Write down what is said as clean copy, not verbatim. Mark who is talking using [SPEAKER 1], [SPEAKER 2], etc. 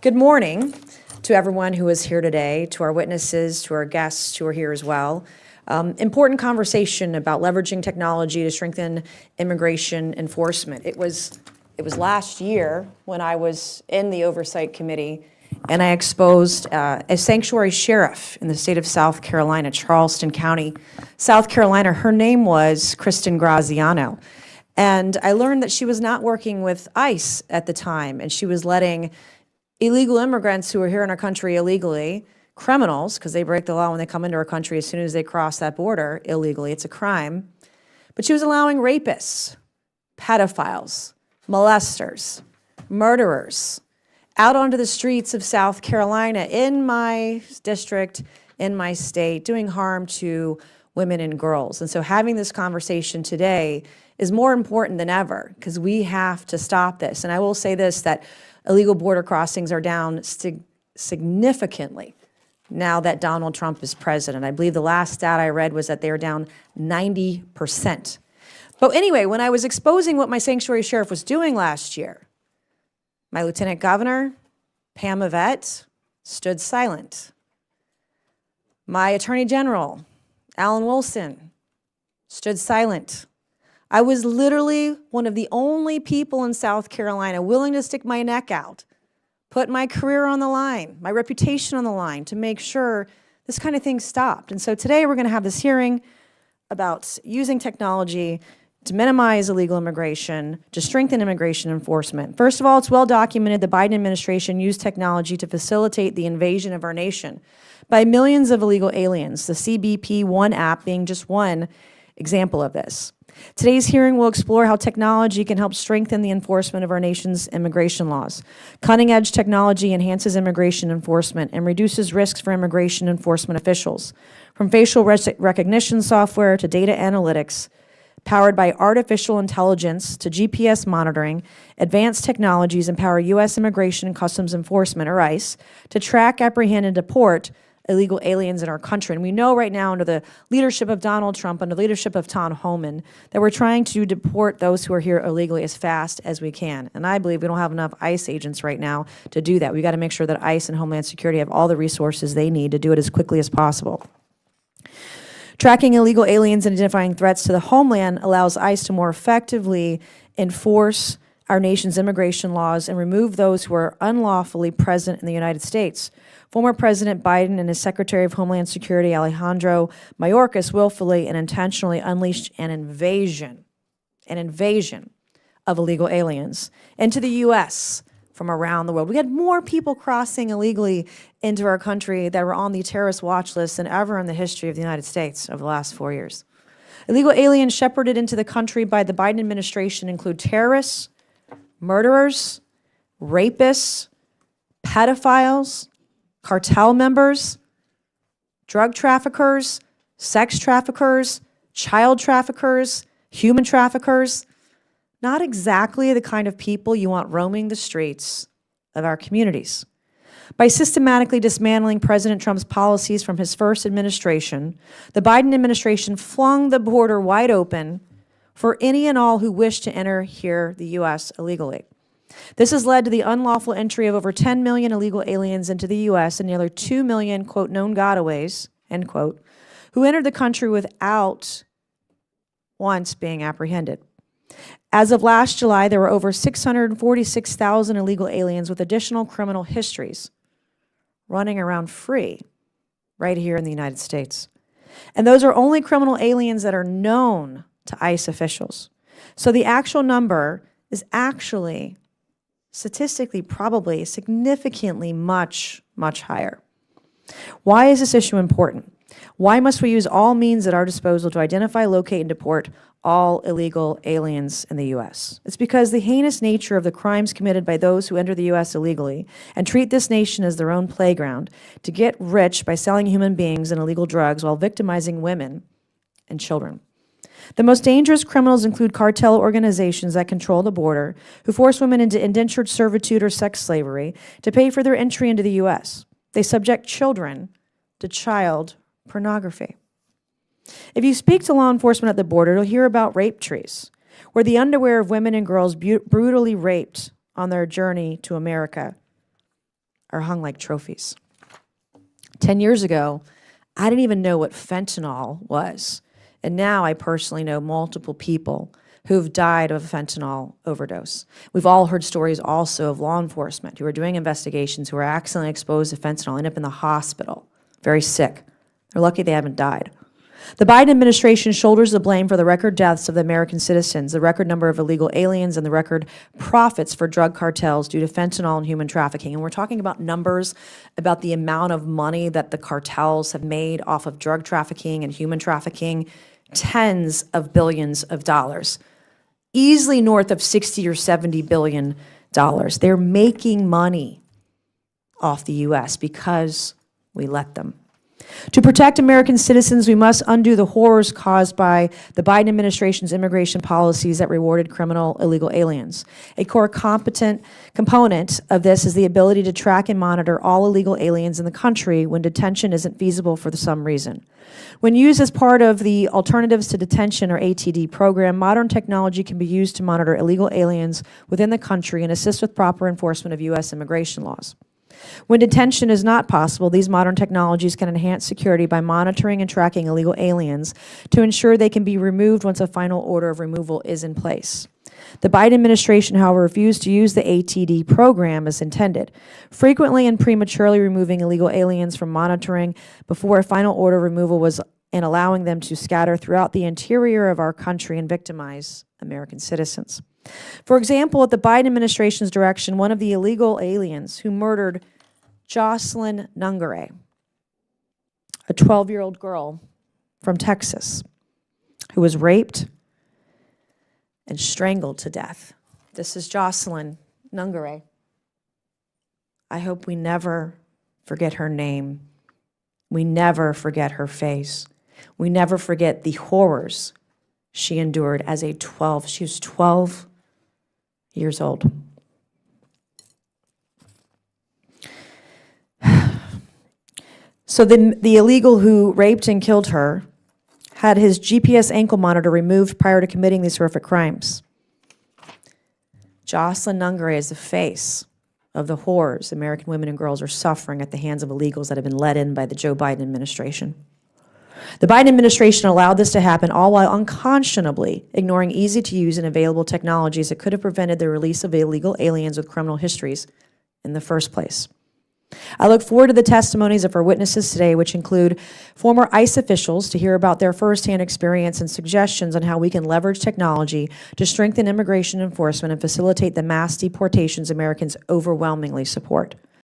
[SPEAKER 1] Good morning to everyone who is here today, to our witnesses, to our guests who are here as well. Important conversation about leveraging technology to strengthen immigration enforcement. It was last year when I was in the Oversight Committee and I exposed a sanctuary sheriff in the state of South Carolina, Charleston County, South Carolina. Her name was Kristin Graziano. And I learned that she was not working with ICE at the time, and she was letting illegal immigrants who are here in our country illegally, criminals, because they break the law when they come into our country as soon as they cross that border illegally, it's a crime. But she was allowing rapists, pedophiles, molesters, murderers out onto the streets of South Carolina in my district, in my state, doing harm to women and girls. And so having this conversation today is more important than ever because we have to stop this. And I will say this, that illegal border crossings are down significantly now that Donald Trump is president. I believe the last stat I read was that they are down 90%. But anyway, when I was exposing what my sanctuary sheriff was doing last year, my lieutenant governor, Pam Yvette, stood silent. My attorney general, Alan Wilson, stood silent. I was literally one of the only people in South Carolina willing to stick my neck out, put my career on the line, my reputation on the line to make sure this kind of thing stopped. And so today we're going to have this hearing about using technology to minimize illegal immigration, to strengthen immigration enforcement. First of all, it's well documented the Biden administration used technology to facilitate the invasion of our nation by millions of illegal aliens, the CBP One app being just one example of this. Today's hearing will explore how technology can help strengthen the enforcement of our nation's immigration laws. Cutting-edge technology enhances immigration enforcement and reduces risks for immigration enforcement officials. From facial recognition software to data analytics, powered by artificial intelligence to GPS monitoring, advanced technologies empower U.S. Immigration and Customs Enforcement, or ICE, to track, apprehend, and deport illegal aliens in our country. And we know right now under the leadership of Donald Trump, under the leadership of Tom Homan, that we're trying to deport those who are here illegally as fast as we can. And I believe we don't have enough ICE agents right now to do that. We've got to make sure that ICE and Homeland Security have all the resources they need to do it as quickly as possible. Tracking illegal aliens and identifying threats to the homeland allows ICE to more effectively enforce our nation's immigration laws and remove those who are unlawfully present in the United States. Former President Biden and his Secretary of Homeland Security, Alejandro Mayorkas, willfully and intentionally unleashed an invasion of illegal aliens into the U.S. from around the world. We had more people crossing illegally into our country that were on the terrorist watch list than ever in the history of the United States over the last 4 years. Illegal aliens shepherded into the country by the Biden administration include terrorists, murderers, rapists, pedophiles, cartel members, drug traffickers, sex traffickers, child traffickers, human traffickers. Not exactly the kind of people you want roaming the streets of our communities. By systematically dismantling President Trump's policies from his first administration, the Biden administration flung the border wide open for any and all who wish to enter here, the U.S., illegally. This has led to the unlawful entry of over 10 million illegal aliens into the U.S. and nearly 2 million, quote, known gotaways, end quote, who entered the country without once being apprehended. As of last July, there were over 646,000 illegal aliens with additional criminal histories running around free right here in the United States. And those are only criminal aliens that are known to ICE officials. So the actual number is actually statistically probably significantly much higher. Why is this issue important? Why must we use all means at our disposal to identify, locate, and deport all illegal aliens in the U.S.? It's because the heinous nature of the crimes committed by those who enter the U.S. illegally and treat this nation as their own playground to get rich by selling human beings and illegal drugs while victimizing women and children. The most dangerous criminals include cartel organizations that control the border, who force women into indentured servitude or sex slavery to pay for their entry into the U.S. They subject children to child pornography. If you speak to law enforcement at the border, you'll hear about rape trees, where the underwear of women and girls brutally raped on their journey to America are hung like trophies. 10 years ago, I didn't even know what fentanyl was. And now I personally know multiple people who've died of a fentanyl overdose. We've all heard stories also of law enforcement who are doing investigations who are accidentally exposed to fentanyl, end up in the hospital, very sick. They're lucky they haven't died. The Biden administration shoulders the blame for the record deaths of the American citizens, the record number of illegal aliens, and the record profits for drug cartels due to fentanyl and human trafficking. And we're talking about numbers, about the amount of money that the cartels have made off of drug trafficking and human trafficking, tens of billions of dollars, easily north of 60 or 70 billion dollars. They're making money off the U.S. because we let them. To protect American citizens, we must undo the horrors caused by the Biden administration's immigration policies that rewarded criminal illegal aliens. A core component of this is the ability to track and monitor all illegal aliens in the country when detention isn't feasible for some reason. When used as part of the Alternatives to Detention, or ATD program, modern technology can be used to monitor illegal aliens within the country and assist with proper enforcement of U.S. immigration laws. When detention is not possible, these modern technologies can enhance security by monitoring and tracking illegal aliens to ensure they can be removed once a final order of removal is in place. The Biden administration, however, refused to use the ATD program as intended, frequently and prematurely removing illegal aliens from monitoring before a final order of removal was, and allowing them to scatter throughout the interior of our country and victimize American citizens. For example, at the Biden administration's direction, one of the illegal aliens who murdered Jocelyn Nungare, a 12-year-old girl from Texas, who was raped and strangled to death. This is Jocelyn Nungare. I hope we never forget her name. We never forget her face. We never forget the horrors she endured as she was 12 years old. So the illegal who raped and killed her had his GPS ankle monitor removed prior to committing these horrific crimes. Jocelyn Nungare is the face of the horrors American women and girls are suffering at the hands of illegals that have been let in by the Joe Biden administration. The Biden administration allowed this to happen, all while unconscionably ignoring easy-to-use and available technologies that could have prevented the release of illegal aliens with criminal histories in the first place. I look forward to the testimonies of our witnesses today, which include former ICE officials, to hear about their firsthand experience and suggestions on how we can leverage technology to strengthen immigration enforcement and facilitate the mass deportations Americans overwhelmingly support.